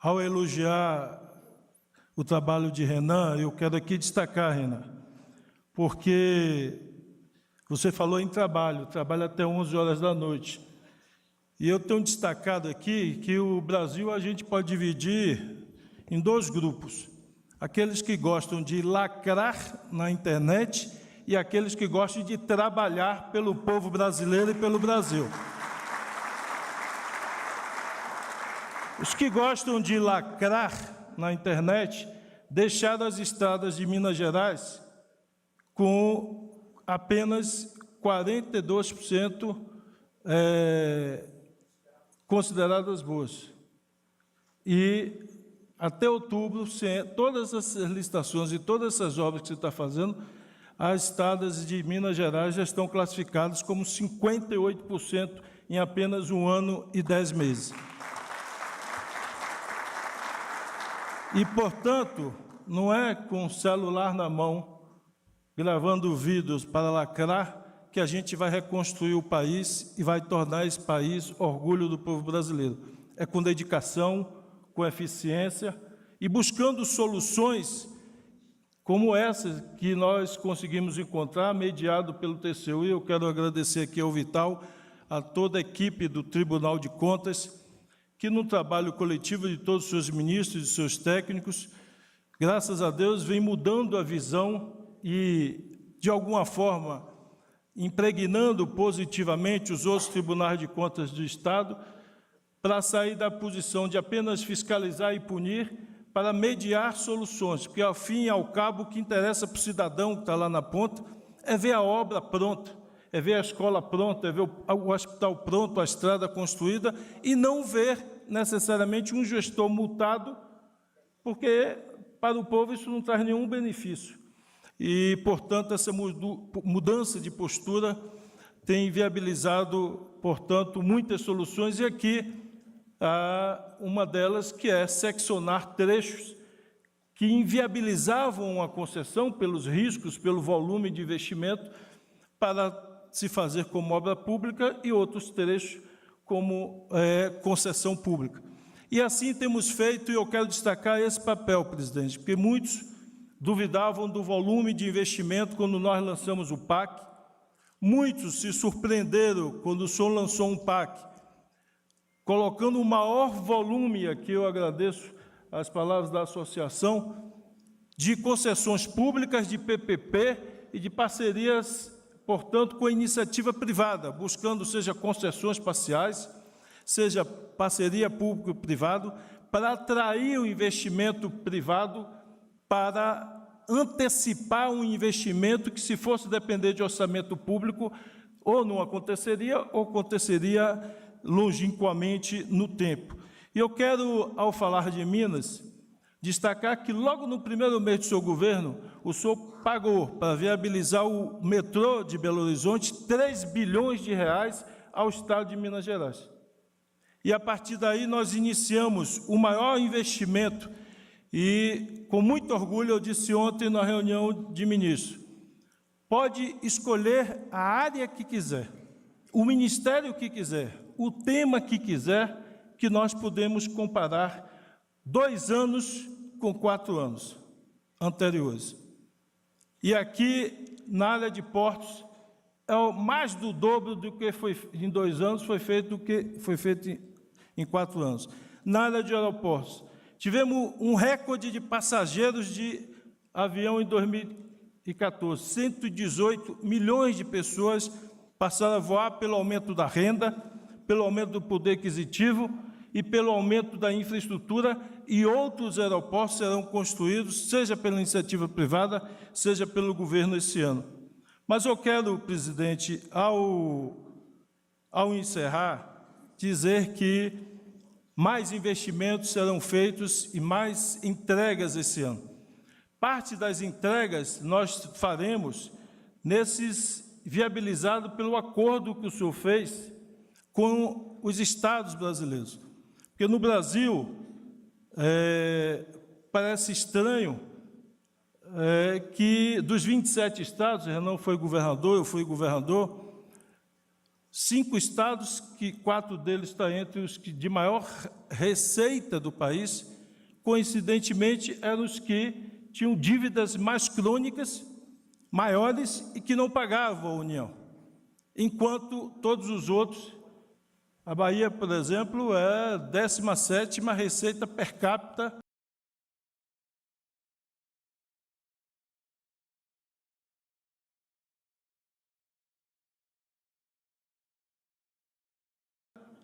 ao elogiar o trabalho de Renan, eu quero aqui destacar, Renan, porque você falou em trabalho até 11 horas da noite. E eu tenho destacado aqui que o Brasil a gente pode dividir em dois grupos. Aqueles que gostam de lacrar na internet e aqueles que gostam de trabalhar pelo povo brasileiro e pelo Brasil. Os que gostam de lacrar na internet deixaram as estradas de Minas Gerais com apenas 42% consideradas boas. E até outubro, todas essas licitações e todas essas obras que você está fazendo, as estradas de Minas Gerais já estão classificadas como 58% em apenas 1 ano e 10 meses. E, portanto, não é com o celular na mão, gravando vídeos para lacrar, que a gente vai reconstruir o país e vai tornar esse país orgulho do povo brasileiro. É com dedicação, com eficiência e buscando soluções como essas que nós conseguimos encontrar, mediado pelo TCU. E eu quero agradecer aqui ao Vital, a toda a equipe do Tribunal de Contas, que no trabalho coletivo de todos os seus ministros e seus técnicos, graças a Deus, vem mudando a visão e, de alguma forma, impregnando positivamente os outros tribunais de contas do Estado, para sair da posição de apenas fiscalizar e punir, para mediar soluções, porque, ao fim e ao cabo, o que interessa para o cidadão que está lá na ponta é ver a obra pronta, é ver a escola pronta, é ver o hospital pronto, a estrada construída, e não ver necessariamente um gestor multado, porque para o povo isso não traz nenhum benefício. E, portanto, essa mudança de postura tem viabilizado, portanto, muitas soluções, e aqui uma delas que é seccionar trechos que inviabilizavam a concessão pelos riscos, pelo volume de investimento, para se fazer como obra pública e outros trechos como concessão pública. E assim temos feito, e eu quero destacar esse papel, presidente, porque muitos duvidavam do volume de investimento quando nós lançamos o PAC, muitos se surpreenderam quando o senhor lançou um PAC, colocando o maior volume, aqui eu agradeço as palavras da associação, de concessões públicas, de PPP e de parcerias, portanto, com a iniciativa privada, buscando seja concessões parciais, seja parceria público-privado, para atrair o investimento privado, para antecipar um investimento que, se fosse depender de orçamento público, ou não aconteceria, ou aconteceria longínquamente no tempo. E eu quero, ao falar de Minas, destacar que logo no primeiro mês do seu governo, o senhor pagou para viabilizar o metrô de Belo Horizonte 3 bilhões de reais ao Estado de Minas Gerais. E, a partir daí, nós iniciamos o maior investimento e, com muito orgulho, eu disse ontem na reunião de ministros, pode escolher a área que quiser, o ministério que quiser, o tema que quiser, que nós podemos comparar 2 anos com 4 anos anteriores. E aqui, na área de portos, é mais do dobro do que foi em 2 anos, foi feito do que foi feito em 4 anos. Na área de aeroportos, tivemos um recorde de passageiros de avião em 2014, 118 milhões de pessoas passaram a voar pelo aumento da renda, pelo aumento do poder aquisitivo e pelo aumento da infraestrutura, e outros aeroportos serão construídos, seja pela iniciativa privada, seja pelo governo esse ano. Mas eu quero, presidente, ao encerrar, dizer que mais investimentos serão feitos e mais entregas esse ano. Parte das entregas nós faremos viabilizado pelo acordo que o senhor fez com os estados brasileiros. Porque no Brasil, parece estranho que dos 27 estados, Renan foi governador, eu fui governador, 5 estados, que 4 deles estão entre os que de maior receita do país, coincidentemente, eram os que tinham dívidas mais crônicas, maiores e que não pagavam a União. Enquanto todos os outros, a Bahia, por exemplo, é a 17ª receita per capita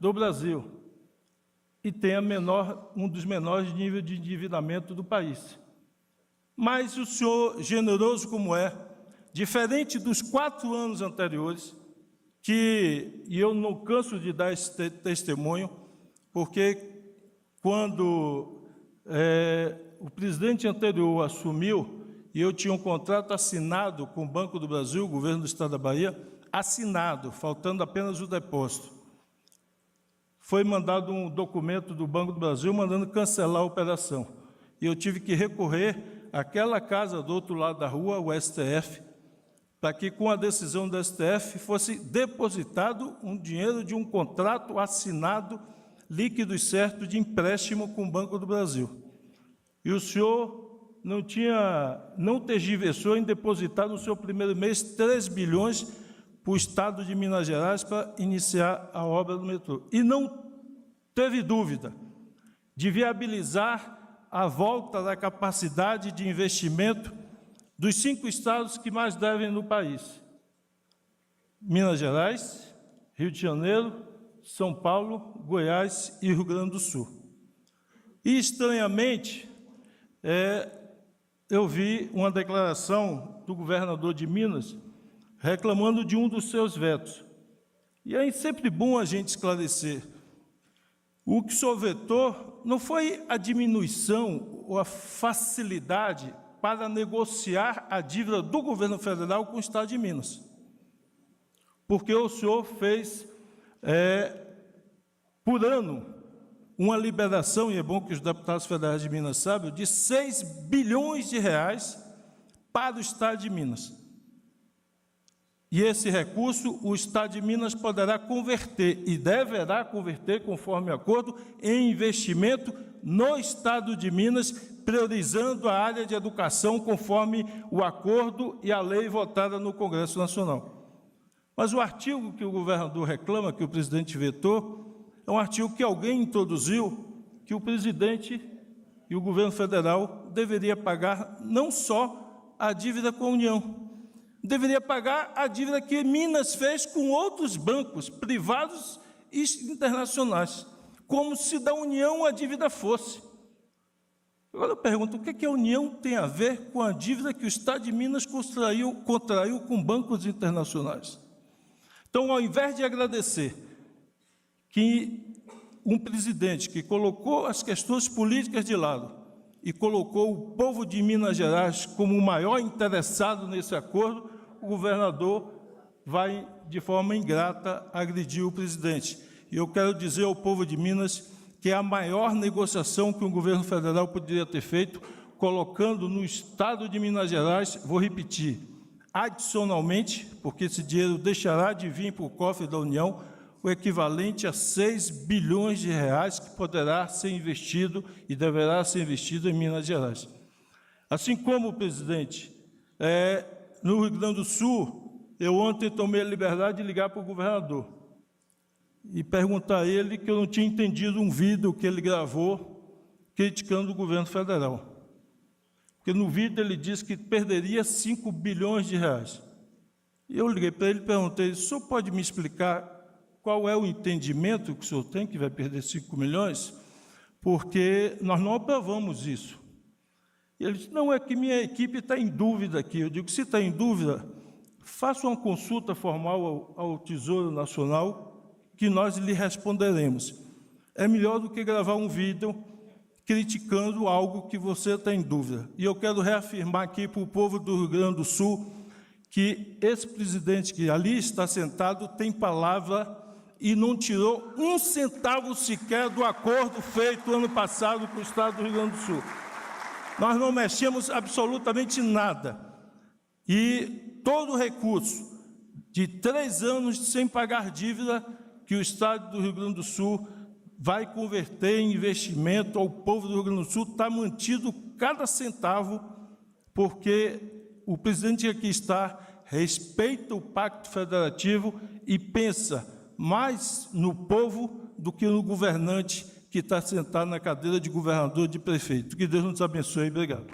do Brasil e tem um dos menores níveis de endividamento do país. Mas o senhor, generoso como é, diferente dos 4 anos anteriores, e eu não canso de dar esse testemunho, porque quando o presidente anterior assumiu, e eu tinha um contrato assinado com o Banco do Brasil, o governo do Estado da Bahia, assinado, faltando apenas o depósito. Foi mandado um documento do Banco do Brasil mandando cancelar a operação. E eu tive que recorrer àquela casa do outro lado da rua, o STF, para que, com a decisão do STF, fosse depositado um dinheiro de um contrato assinado, líquido e certo, de empréstimo com o Banco do Brasil. E o senhor não tergiversou em depositar no seu primeiro mês 3 bilhões para o Estado de Minas Gerais para iniciar a obra do metrô. E não teve dúvida de viabilizar a volta da capacidade de investimento dos 5 estados que mais devem no país: Minas Gerais, Rio de Janeiro, São Paulo, Goiás e Rio Grande do Sul. E, estranhamente, eu vi uma declaração do governador de Minas reclamando de um dos seus vetos. E é sempre bom a gente esclarecer. O que o senhor vetou não foi a diminuição ou a facilidade para negociar a dívida do governo federal com o Estado de Minas. Porque o senhor fez, por ano, uma liberação, e é bom que os deputados federais de Minas saibam, de 6 bilhões de reais para o Estado de Minas. E esse recurso o Estado de Minas poderá converter, e deverá converter, conforme acordo, em investimento no Estado de Minas, priorizando a área de educação, conforme o acordo e a lei votada no Congresso Nacional. Mas o artigo que o governador reclama, que o presidente vetou, é um artigo que alguém introduziu, que o presidente e o governo federal deveria pagar não só a dívida com a União, deveria pagar a dívida que Minas fez com outros bancos privados e internacionais, como se da União a dívida fosse. Agora eu pergunto, o que a União tem a ver com a dívida que o Estado de Minas contraiu com bancos internacionais? Então, ao invés de agradecer que um presidente que colocou as questões políticas de lado e colocou o povo de Minas Gerais como o maior interessado nesse acordo, o governador vai, de forma ingrata, agredir o presidente. E eu quero dizer ao povo de Minas que é a maior negociação que o governo federal poderia ter feito, colocando no Estado de Minas Gerais, vou repetir, adicionalmente, porque esse dinheiro deixará de vir para o cofre da União, o equivalente a 6 bilhões de reais que poderá ser investido e deverá ser investido em Minas Gerais. Assim como o presidente, no Rio Grande do Sul, eu ontem tomei a liberdade de ligar para o governador e perguntar a ele que eu não tinha entendido um vídeo que ele gravou criticando o governo federal. Porque no vídeo ele disse que perderia 5 bilhões de reais. E eu liguei para ele e perguntei, o senhor pode me explicar qual é o entendimento que o senhor tem que vai perder 5 milhões? Porque nós não aprovamos isso. E ele disse, não, é que minha equipe está em dúvida aqui. Eu digo, se está em dúvida, faça uma consulta formal ao Tesouro Nacional, que nós lhe responderemos. É melhor do que gravar um vídeo criticando algo que você está em dúvida. E eu quero reafirmar aqui para o povo do Rio Grande do Sul que esse presidente que ali está sentado tem palavra e não tirou 1 centavo sequer do acordo feito ano passado com o Estado do Rio Grande do Sul. Nós não mexemos absolutamente nada. E todo o recurso de 3 anos sem pagar dívida que o Estado do Rio Grande do Sul vai converter em investimento ao povo do Rio Grande do Sul, está mantido cada centavo, porque o presidente que aqui está respeita o Pacto Federativo e pensa mais no povo do que no governante que está sentado na cadeira de governador, de prefeito. Que Deus nos abençoe. Obrigado.